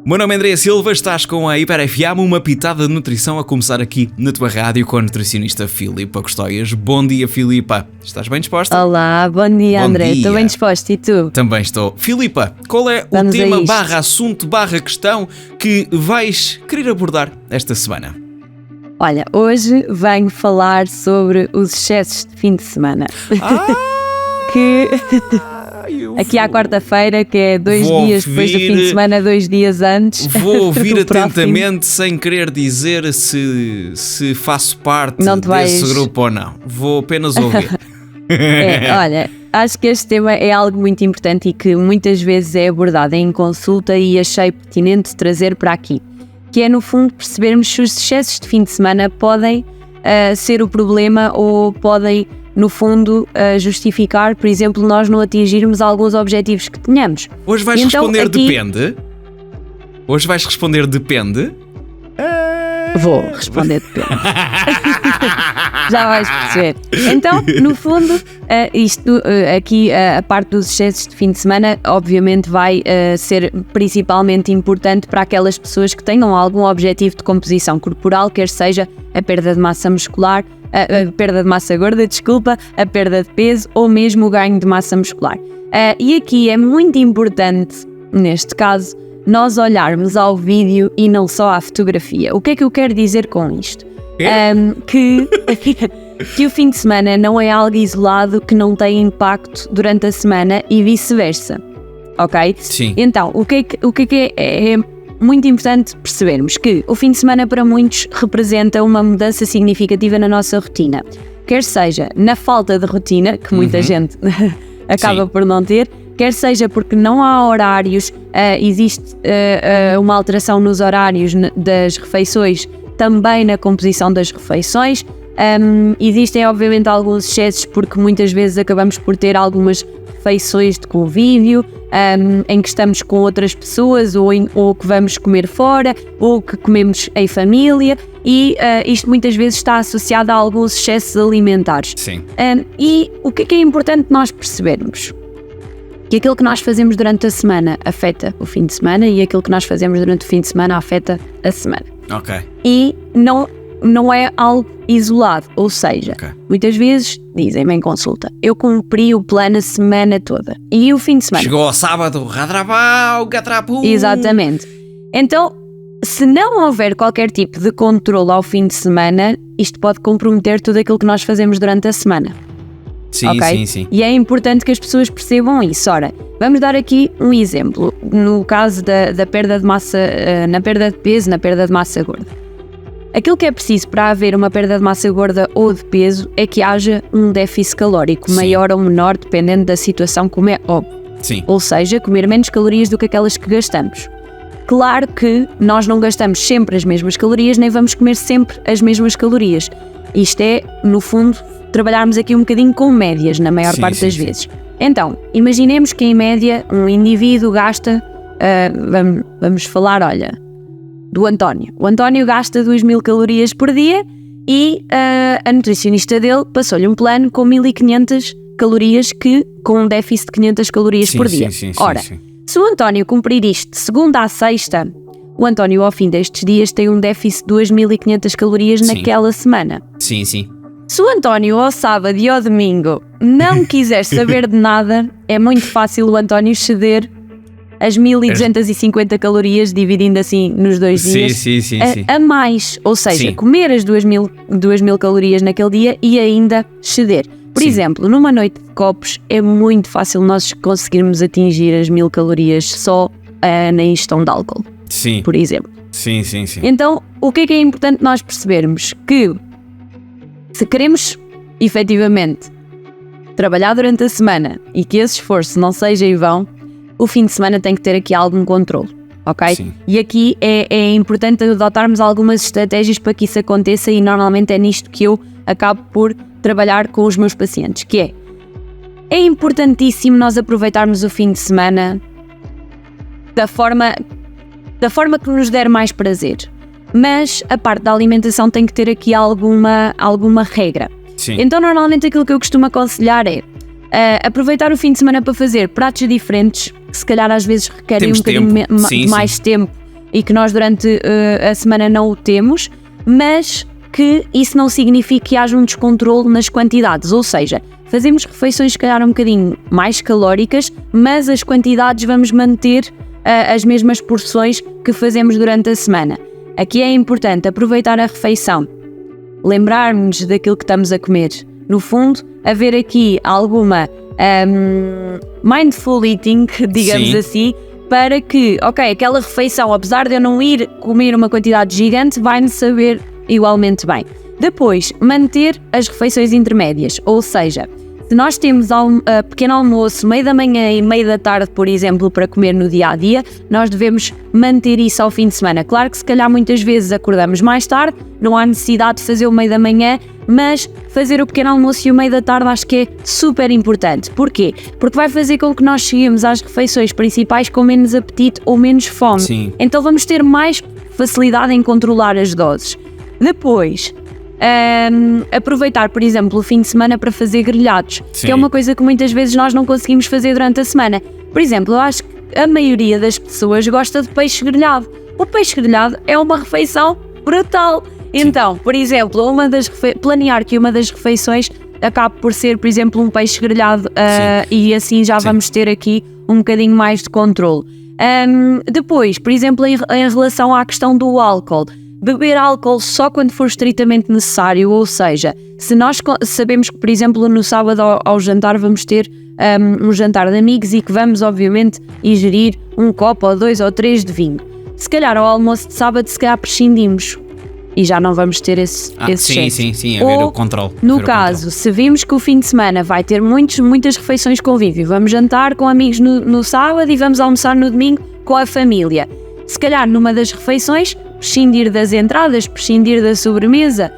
Meu nome é André Silva, estás com a Hiper FM, uma pitada de nutrição a começar aqui na tua rádio com a nutricionista Filipa Custóias. Bom dia, Filipa. Estás bem disposta? Olá, bom dia, André. Estou bem disposta, e tu? Também estou. Filipa, qual é o tema / questão que vais querer abordar esta semana? Olha, hoje venho falar sobre os excessos de fim de semana. Aqui à quarta-feira, que é 2 dias depois do fim de semana, 2 dias antes. Vou ouvir atentamente, sem querer dizer se faço parte desse grupo ou não. Vou apenas ouvir. Olha, acho que este tema é algo muito importante e que muitas vezes é abordado em consulta e achei pertinente trazer para aqui. Que é, no fundo, percebermos se os excessos de fim de semana podem ser o problema ou podem, no fundo, justificar, por exemplo, nós não atingirmos alguns objetivos que tenhamos. Hoje vais responder depende? Hoje vais responder depende? Vou responder depende. Já vais perceber. Então, no fundo, aqui a parte dos excessos de fim de semana, obviamente vai ser principalmente importante para aquelas pessoas que tenham algum objetivo de composição corporal, quer seja a perda de massa muscular, a perda de massa gorda, a perda de peso ou mesmo o ganho de massa muscular. E aqui é muito importante, neste caso, nós olharmos ao vídeo e não só à fotografia. O que é que eu quero dizer com isto? Que o fim de semana não é algo isolado que não tem impacto durante a semana e vice-versa, ok? Sim. Então, o que é muito importante percebermos que o fim de semana para muitos representa uma mudança significativa na nossa rotina, quer seja na falta de rotina, que muita gente acaba por não ter, quer seja porque não há horários, existe uma alteração nos horários das refeições, também na composição das refeições. Existem obviamente alguns excessos porque muitas vezes acabamos por ter algumas refeições de convívio, em que estamos com outras pessoas ou que vamos comer fora ou que comemos em família e isto muitas vezes está associado a alguns excessos alimentares. Sim. E o que é importante nós percebermos? Que aquilo que nós fazemos durante a semana afeta o fim de semana e aquilo que nós fazemos durante o fim de semana afeta a semana. Ok. E não é algo isolado, ou seja, muitas vezes dizem-me em consulta, eu cumpri o plano a semana toda e o fim de semana. Chegou ao sábado, radrabau, gatrapu. Exatamente. Então, se não houver qualquer tipo de controle ao fim de semana, isto pode comprometer tudo aquilo que nós fazemos durante a semana. Sim, okay? sim. E é importante que as pessoas percebam isso. Ora, vamos dar aqui um exemplo. No caso da perda de massa, na perda de peso, na perda de massa gorda. Aquilo que é preciso para haver uma perda de massa gorda ou de peso é que haja um déficit calórico, maior ou menor, dependendo da situação, como é óbvio. Sim. Ou seja, comer menos calorias do que aquelas que gastamos. Claro que nós não gastamos sempre as mesmas calorias, nem vamos comer sempre as mesmas calorias. Isto é, no fundo, trabalharmos aqui um bocadinho com médias, na maior parte das vezes. Então, imaginemos que em média um indivíduo gasta, vamos falar, olha, do António. O António gasta 2.000 calorias por dia e a nutricionista dele passou-lhe um plano com 1.500 calorias com um déficit de 500 calorias por dia. Ora, se o António cumprir isto de segunda à sexta, o António ao fim destes dias tem um déficit de 2.500 calorias naquela semana. Sim. Se o António ao sábado e ao domingo não quiser saber de nada, é muito fácil o António ceder as 1.250 calorias, dividindo assim nos 2 dias, a mais. Ou seja, comer as 2.000 calorias naquele dia e ainda ceder. Por exemplo, numa noite de copos é muito fácil nós conseguirmos atingir as 1.000 calorias só na ingestão de álcool. Sim. Por exemplo. Sim. Então, o que é importante nós percebermos? Que se queremos, efetivamente, trabalhar durante a semana e que esse esforço não seja em vão, o fim de semana tem que ter aqui algum controle, ok? Sim. E aqui é importante adotarmos algumas estratégias para que isso aconteça e normalmente é nisto que eu acabo por trabalhar com os meus pacientes, que é importantíssimo nós aproveitarmos o fim de semana da forma que nos der mais prazer. Mas a parte da alimentação tem que ter aqui alguma regra. Sim. Então normalmente aquilo que eu costumo aconselhar é Aproveitar o fim de semana para fazer pratos diferentes, que se calhar às vezes requerem Temos um bocadinho tempo. mais tempo e que nós durante a semana não o temos, mas que isso não significa que haja um descontrole nas quantidades, ou seja, fazemos refeições se calhar um bocadinho mais calóricas, mas as quantidades vamos manter as mesmas porções que fazemos durante a semana. Aqui é importante aproveitar a refeição, lembrar-nos daquilo que estamos a comer. No fundo, haver aqui alguma mindful eating, digamos assim, para que, aquela refeição, apesar de eu não ir comer uma quantidade gigante, vai-me saber igualmente bem. Depois, manter as refeições intermédias, ou seja, se nós temos pequeno almoço, meio da manhã e meio da tarde, por exemplo, para comer no dia-a-dia, nós devemos manter isso ao fim de semana. Claro que se calhar muitas vezes acordamos mais tarde, não há necessidade de fazer o meio da manhã, mas fazer o pequeno almoço e o meio da tarde acho que é super importante. Porquê? Porque vai fazer com que nós cheguemos às refeições principais com menos apetite ou menos fome. Sim. Então vamos ter mais facilidade em controlar as doses. Depois, aproveitar, por exemplo, o fim de semana para fazer grelhados, que é uma coisa que muitas vezes nós não conseguimos fazer durante a semana. Por exemplo, eu acho que a maioria das pessoas gosta de peixe grelhado. O peixe grelhado é uma refeição brutal. Então, por exemplo, planear que uma das refeições acabe por ser, por exemplo, um peixe grelhado e assim já vamos ter aqui um bocadinho mais de controle. Depois, por exemplo, em relação à questão do álcool, beber álcool só quando for estritamente necessário, ou seja, se nós sabemos que, por exemplo, no sábado ao jantar vamos ter um jantar de amigos e que vamos, obviamente, ingerir um copo ou 2 ou 3 de vinho. Se calhar ao almoço de sábado, se calhar prescindimos e já não vamos ter esse excesso. Sim, haver o controle. No caso, se vimos que o fim de semana vai ter muitas refeições convívio, vamos jantar com amigos no sábado e vamos almoçar no domingo com a família. Se calhar numa das refeições, prescindir das entradas, prescindir da sobremesa,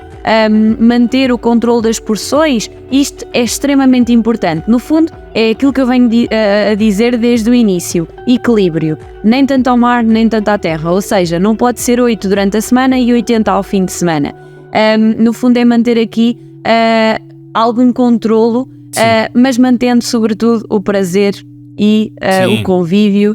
manter o controle das porções, isto é extremamente importante. No fundo, é aquilo que eu venho a dizer desde o início, equilíbrio. Nem tanto ao mar, nem tanto à terra, ou seja, não pode ser 8 durante a semana e 80 ao fim de semana. No fundo é manter aqui algum controlo, mas mantendo sobretudo o prazer e o convívio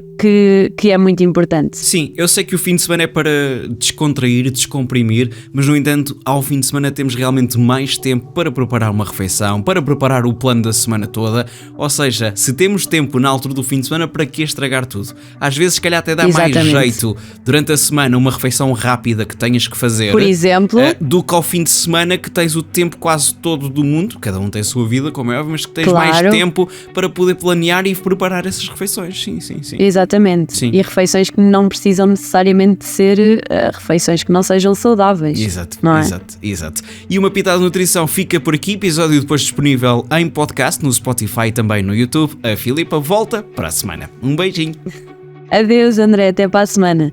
que é muito importante. Sim, eu sei que o fim de semana é para descontrair, descomprimir, mas no entanto, ao fim de semana temos realmente mais tempo para preparar uma refeição, para preparar o plano da semana toda, ou seja, se temos tempo na altura do fim de semana, para que estragar tudo? Às vezes, se calhar até dá mais jeito durante a semana uma refeição rápida que tenhas que fazer, por exemplo, do que ao fim de semana que tens o tempo quase todo do mundo, cada um tem a sua vida, como é óbvio, mas que tens mais tempo para poder planear e preparar essas refeições. Sim. Exatamente. Sim. E refeições que não precisam necessariamente de ser refeições que não sejam saudáveis. Exato, não é? Exato. E uma pitada de nutrição fica por aqui, episódio depois disponível em podcast, no Spotify e também no YouTube. A Filipa volta para a semana. Um beijinho. Adeus, André, até para a semana.